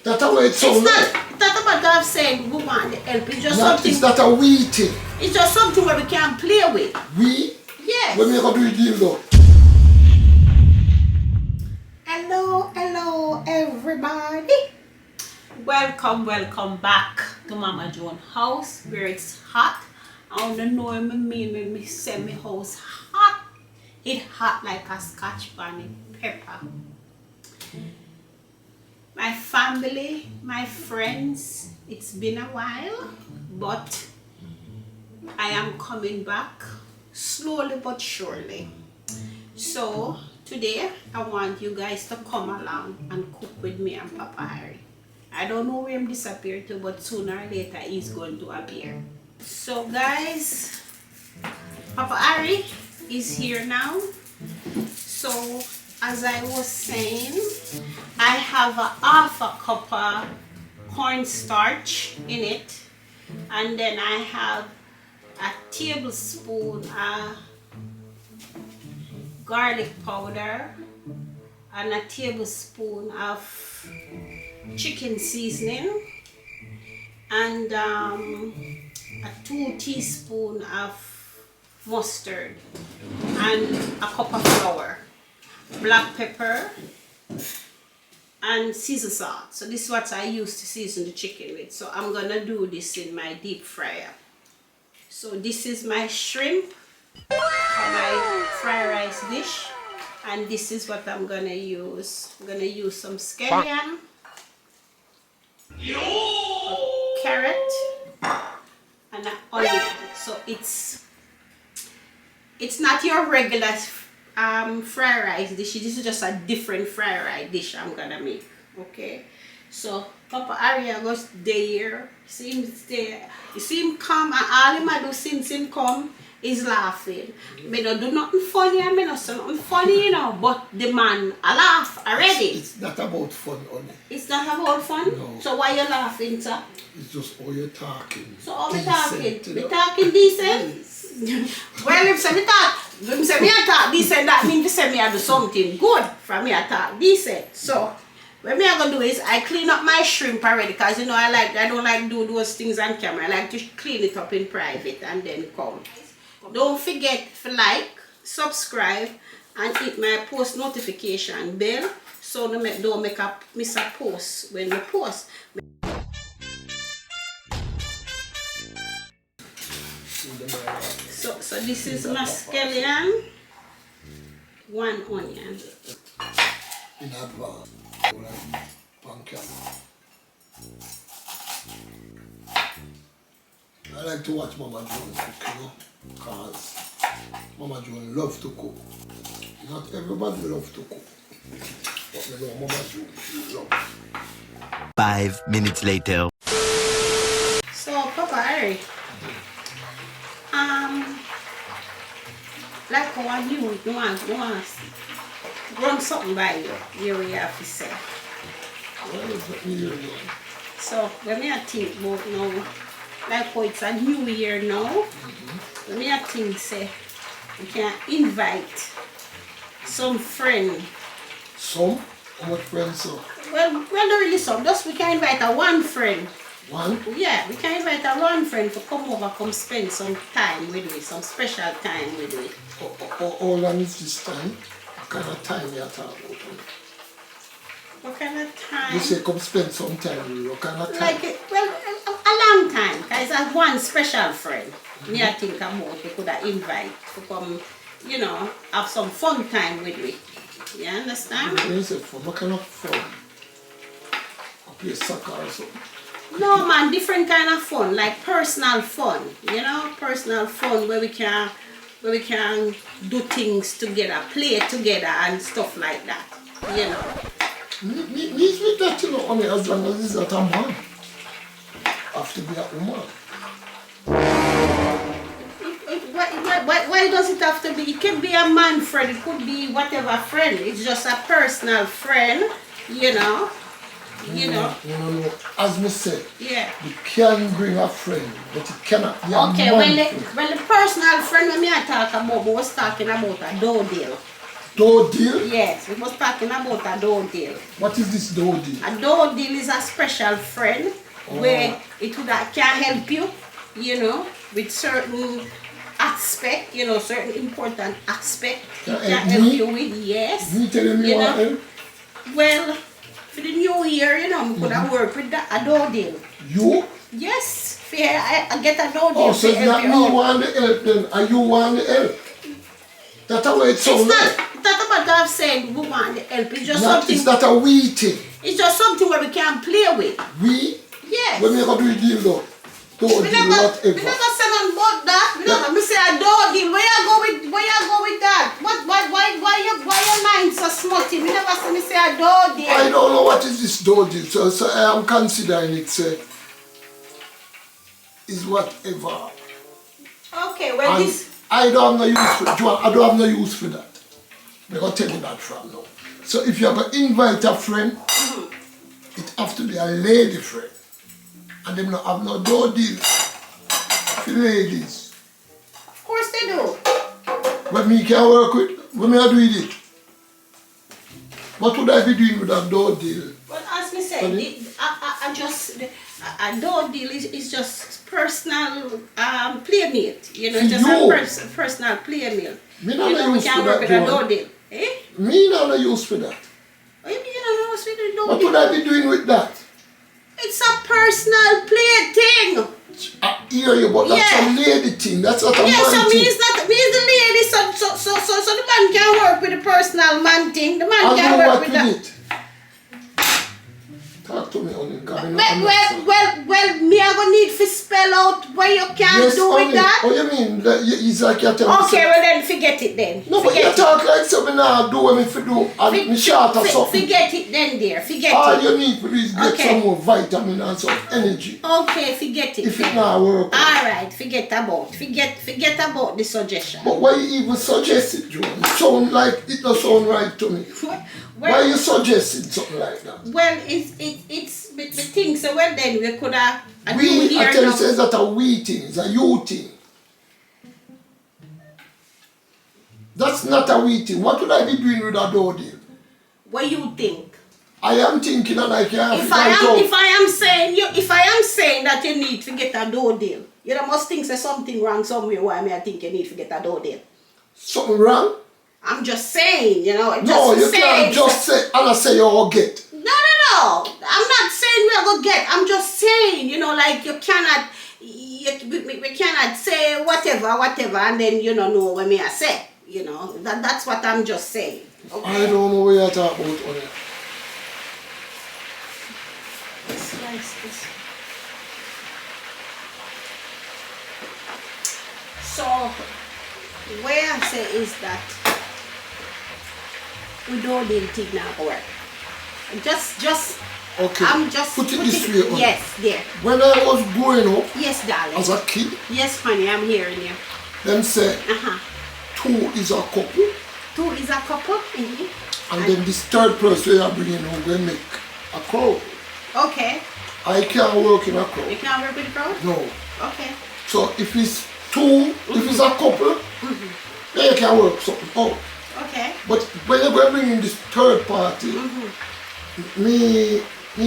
That's how it sounds. It's not a matter of saying we want the help. It's just something. It's not a we thing. It's just something where we can play with. We? Yes. When we going to do it though? Hello, everybody. Welcome back to Mama Joan house where it's hot. I don't know what I mean when me say my house hot. It hot like a Scotch bonnet pepper. My family, my friends, it's been a while, but I am coming back slowly but surely. So today I want you guys to come along and cook with me and Papa Harry. I don't know where I'm disappeared to, but sooner or later he's going to appear. So guys, Papa Harry is here now. So as I was saying, I have a half a cup of cornstarch in it, and then I have a tablespoon of garlic powder and a tablespoon of chicken seasoning and a 2 teaspoons of mustard and a cup of flour, black pepper and Caesar salt. So this is what I use to season the chicken with. So I'm gonna do this in my deep fryer. So this is my shrimp for my fried rice dish, and this is what I'm gonna use. I'm gonna use some scallion, a carrot and an onion. So it's not your regular fried rice dish. This is just a different fried rice dish I'm gonna make. Okay, so Papa Harry goes there. See him there. You see him come, and all him do since him come is laughing. Me don't do nothing funny, and me not say nothing funny, you know. But the man a laugh already. It's not about fun, honey. It's not about fun. No. So why you laughing, sir? It's just how you're talking. So how me talking? You Me know? talking decent. Well, if say me talk decent, that means to say me I do something good for me I talk decent. So what me I gonna do is I clean up my shrimp already, because you know I don't like do those things on camera. I like to clean it up in private and then come. Don't forget to like, subscribe and hit my post notification bell so don't miss a post when we post. So this is my scallion, 1 onion. In advance. I like to watch Mama Joan cook, you know, because Mama Joan loves to cook. Not everybody loves to cook, but you know Mama Joan loves. 5 minutes later. So Papa Harry, like how I knew you want run something by you, here we have to say. So when I think about now, like how it's a new year now, when I think say we can invite some friend. Some? How much friends so? Well, not really some, just we can invite a one friend. One? Yeah, we can invite a one friend to come over, come spend some time with me, some special time with me. How long is this time? What kind of time you are talking about? What kind of time? You say come spend some time with you. What kind of time? Like, well, a long time, because it's one special friend. Me I think about we could invite to come, you know, have some fun time with me. You understand? When you say fun, what kind of fun? I play soccer or something? No man, different kind of fun, like personal fun, you know, personal fun where we can do things together, play together and stuff like that, you know. Needs me that, you know, only as long as it's not a man. Have to be a woman. Why does it have to be? It can be a man friend, it could be whatever friend. It's just a personal friend, you know. No. As me said, yeah. You can bring a friend, but it cannot be a okay, man friend. well, the personal friend when I talk about, I was talking about a dough deal. Door deal? Yes, we was talking about a door deal. What is this door deal? A door deal is a special friend where it would can help you, you know, with certain aspect, you know, certain important aspect. It can help you with, yes. Me telling me you what know. Well, for the new year, you know, we could have worked with a door deal. You? Yes, I get a door deal. Oh, so it's not me want the help then, and you want the help. That's how it sounds like. It's not about that saying we want the help. It's just Not, something. it's not a we thing. It's just something where we can play with. We? Yes. When we go do a deal though. Door We deal, never whatever. say nothing about that. We never. Me say a door deal. Where you go with that? Why your mind so smutty? We never say me say a door deal. I don't know what is this door deal, so I am considering it, say, is whatever. Okay, well And this. I don't have no use for Joan, I don't have no use for that. I'm going to tell you that from now. So if you're going to invite a friend, it have to be a lady friend. And them not have no door deal for ladies. Of course they do. What me can work with, what me I do with it? What would I be doing with that door deal? Well, as me said, a door deal is just personal playmate. You know, For just you. a personal playmate. Me not You know, we use can for work that, with a Joan. door deal. Eh? Me not no use for that. What do you mean you don't know what's with the door What deal? would I be doing with that? It's a personal play thing. I hear you, but that's Yeah. a lady thing. That's not a Yeah, man so thing. me is the lady, so the man can work with the personal man thing. The man I'll can do work what with with that. it. Talk to me, honey. Because I'm not Well, me I gonna need to spell out what you can yes, do honey. with that. Oh, you mean that it's like you're telling me Okay, well then forget it then. no, but you Forget it. talk like something now do what me for do and me short or something. Forget it then, dear. Forget All it. you need to do is get Okay. some more vitamin and some energy. Okay, forget it. If it then. not work. Alright, forget about the suggestion. But why you even suggest it, Joan? It sound like it don't sound right to me. Why you suggesting something like that? Well, it's the thing. So well then we could have. We, I tell you, says that a we thing, it's a you thing. That's not a we thing. What would I be doing with a door deal? What you think? I am thinking and I can't If I am saying that you need to get a door deal, you must think there's something wrong somewhere. Why I think you need to get a door deal? something wrong? I'm just saying, you know. No, you saying, can't just say and I say you all get. No. I'm not saying we're gonna get. I'm just saying, you know, like we cannot say whatever, and then you know what me I say. You know, that's what I'm just saying. Okay? I don't know what you're talking about, honey. Slice this. So, where I say is that we don't need to now work. Just. Okay, I'm just put it this way, honey. Yes, there. When I was growing up Yes, darling. as a kid, Yes, honey, I'm hearing you. them say Uh-huh. 2 is a couple, 2 is a couple. and then this third person you are bringing home will make a crowd. Okay. I can't work in a You crowd. can't work with the crowd? No. Okay. So if it's 2, if it's a couple, then you can work something out. Okay. But when you're bringing this third party, me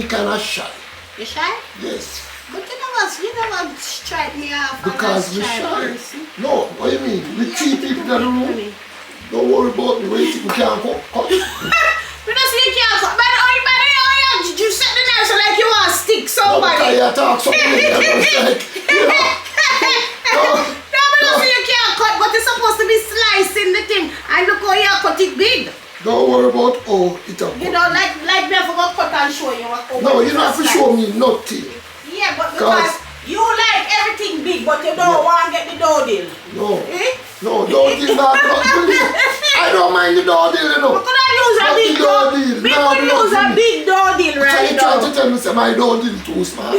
kind of shy. You shy? Yes. But you never strike me off Because as we a shy shy. person. No, what do you mean? We You three have to people in do the it for room. me. Don't worry about me. Wait, we can't cut. We don't see you can't cut. But you set the nails so like you want to stick No, somebody. because you talk something like, you know. No, but don't see you can't cut, but it's supposed to be slicing the thing. And look how you cut it big. Don't worry about how it a You cut. know, like me I forgot cut and show you what. No, you don't have to show me nothing. Yeah, but because you like everything big, but you don't want to get the door deal. No. Eh? No, don't deal not believe. I don't mind the door deal, you know. We could have used a Not big the door door deal. We No, could no, use a no. big door deal So right you trying now. to tell me say my door deal too small?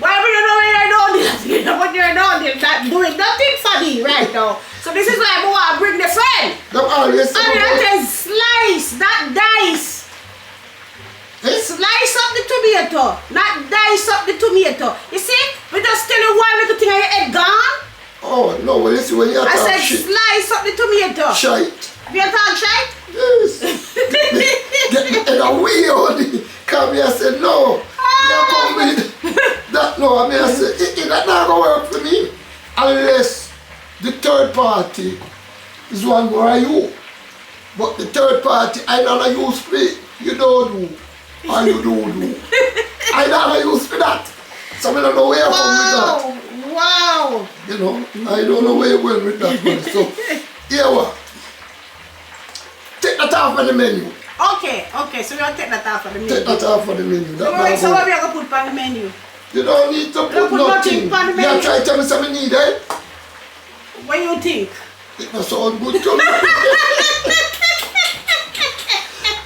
Why would you know your door deal? You know what your door deal not doing nothing for me right now. So this is why I want to bring the friend. Them always say And about that is slice, not dice. eh? Slice up the tomato, not dice up the tomato. You see? We just tell you one little thing and your head gone. Oh no, well listen when you I talk said shit. slice up the tomato. Shite. Have you talked shy? Yes. Get me in a way on it. Come here and say, no. You come with that. No, I mean, I say, it not gonna work for me unless the third party is one more you. But the third party, I don't use for it. You don't do. Or you do. I don't use for that. So I don't know where you come with that. Wow. You know, I don't know where you went with that one. So, here what? Take that off of the menu. Okay, so we'll take that off of the menu. Take that off of the menu. So what we are going to put on the menu? You don't need to put nothing. On the menu. You try to tell me something need, eh? What do you think? It must sound good to me.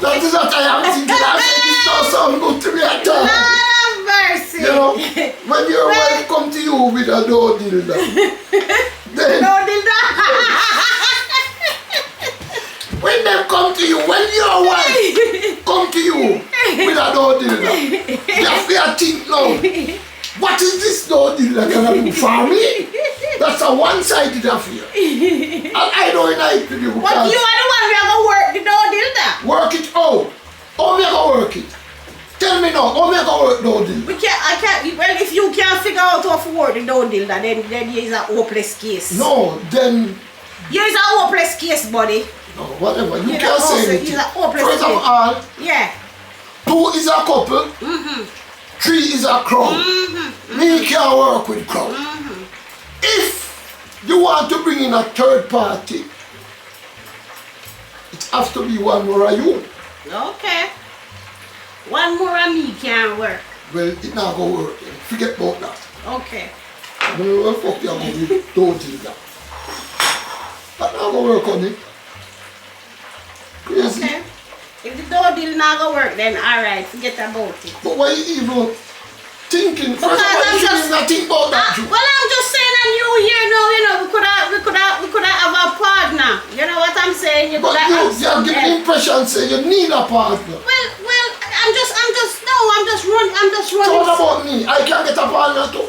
That is what I am thinking. I said it don't sound good to me at all. Lord have mercy. You know, when your wife come to you with a no dildo, then No dildo. when them come to you, when your wife come to you with a no dildo, you have to think now, what is this no dildo gonna do for me? That's a one-sided affair. And I don't like to do because But you are the one who are going to work the no dildo. work it out. How we gonna work it? Tell me now, how we gonna work no dildo? I can't, well, if you can't figure out how to work the no dildo, then there is a hopeless case. No, then Here is a hopeless case, buddy. no, whatever. You Yeah, can't also, say it's anything. a hopeless First of case. all, Yeah. 2 is a couple, 3 is a crowd. Me can't work with crowd. If you want to bring in a third party, it has to be one more of you. Okay. One more of me can't work. Well, it not gonna work. Forget about that. Okay. I don't know what the fuck you're gonna do. Don't do that. That not gonna work on it. Crazy. Okay. If the door deal not gonna work, then alright, forget about it. But why you even thinking? First of Because all, I'm you shouldn't just- even think about that. Well, I'm just saying a new year now, you know, we could have a partner. You know what I'm saying? You But could you have are some giving help. the impression say you need a partner. Well, I'm just So what running. about me? I can get a partner too.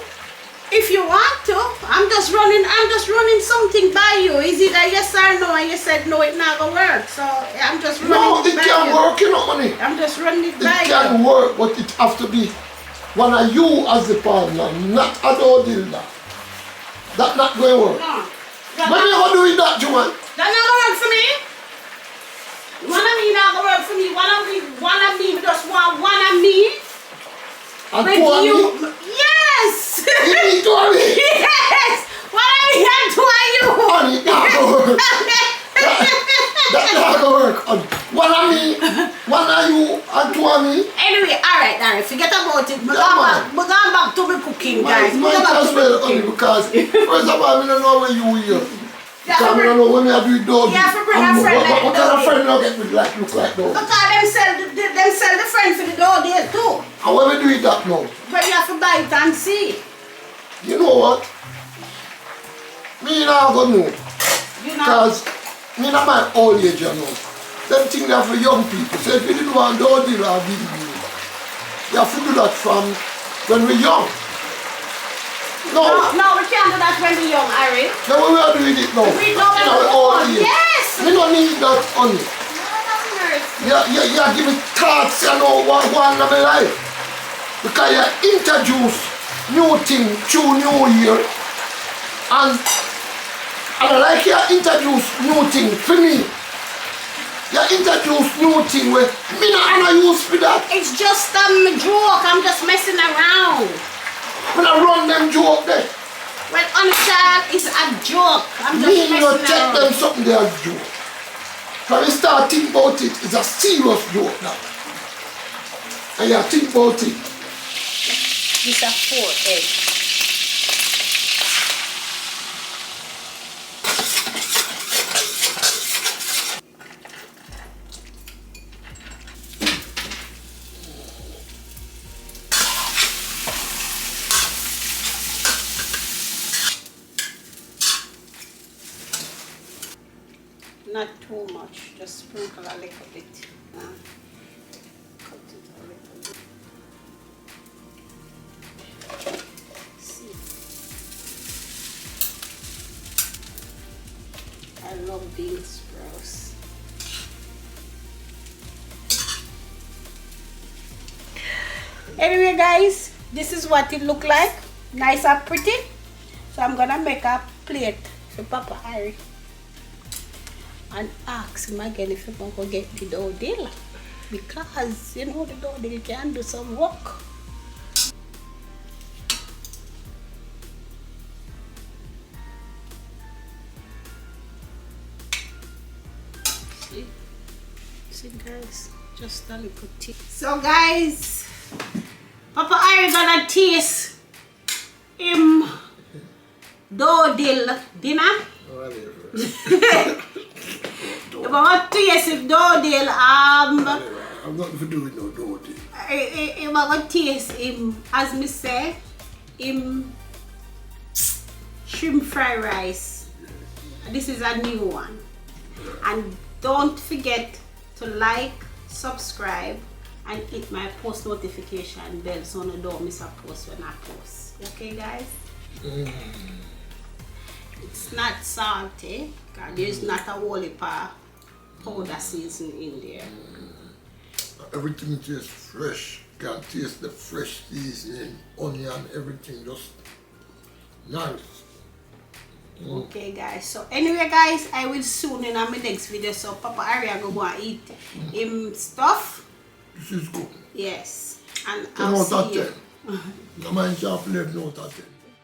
If you want to, I'm just running something by you. Is it a yes or no? And you said no, it not gonna work. So I'm just running No, it it by can you. work, you know, money. I'm just running it It by can you. work, but it have to be one of you as the partner, not a dildo. That not going to work. No. When you gonna do it that, Joan? That not gonna work for me. One of me not gonna work for me. One of me just want one of me. And With two of you. me? Yes. You need two of me? Yes. One of me and two of you. Honey, it not gonna work. That not gonna work. One of me, one of you, and two of me. Anyway, alright, forget about it. We're Yeah, going back to the cooking, guys. Might We're going back as to well, the honey, cooking. because first of all, I don't know where you here. Yeah, Because I don't know when I do it doggy. Yeah, for bring a friend like what kind of doggy. friend you get with like look like doggy? Because them sell the friend for the door there too. And when we do it that now, But you have to buy it and see. you know what? Me not gonna know. You know. Because me not my old age, you know. Them things are for young people. So if you didn't want doggy, I'll give you. You have to do that from when we're young. No, No, we can't do that when we're young, Harry. now we are doing it now. We know In that our old age. Yes. We don't need that honey. You give me thoughts, you know, what one of my life. Because you introduce new thing to new year. And I like you introduce new thing for me. You introduce new thing where me not use for that. It's just a joke. I'm just messing around. When I run them joke there. Well, on the child, it's a joke. I'm just Me you messing take around. them something they are joke. When we start think about it, it's a serious joke now. And you think about it. It's a 4 egg. Not too much, just sprinkle a little bit. Cut it a little bit. See. I love bean sprouts. Anyway, guys, this is what it look like. Nice and pretty. So I'm gonna make a plate for Papa Harry and ask him again if he want to get the dough deal, because you know the dough deal can do some work. See guys, just a little tea. So guys, Papa Harry gonna taste him dough deal dinner. If I want to taste him dough deal, I'm not for doing no dough deal. if I want to taste him, as me say, him shrimp fried rice. This is a new one. And don't forget to like, subscribe, and hit my post notification bell so you don't miss a post when I post. Okay, guys? It's not salty, because there's not a whole heap of powder seasoning in there. Everything tastes fresh. You can taste the fresh seasoning, onion, everything just nice. Okay guys, so anyway guys, I will soon in my next video. So Papa Harry I go and eat him stuff. This is good. Yes, and 10 I'll out of see you. 10. No mind sharp left, no out of 10.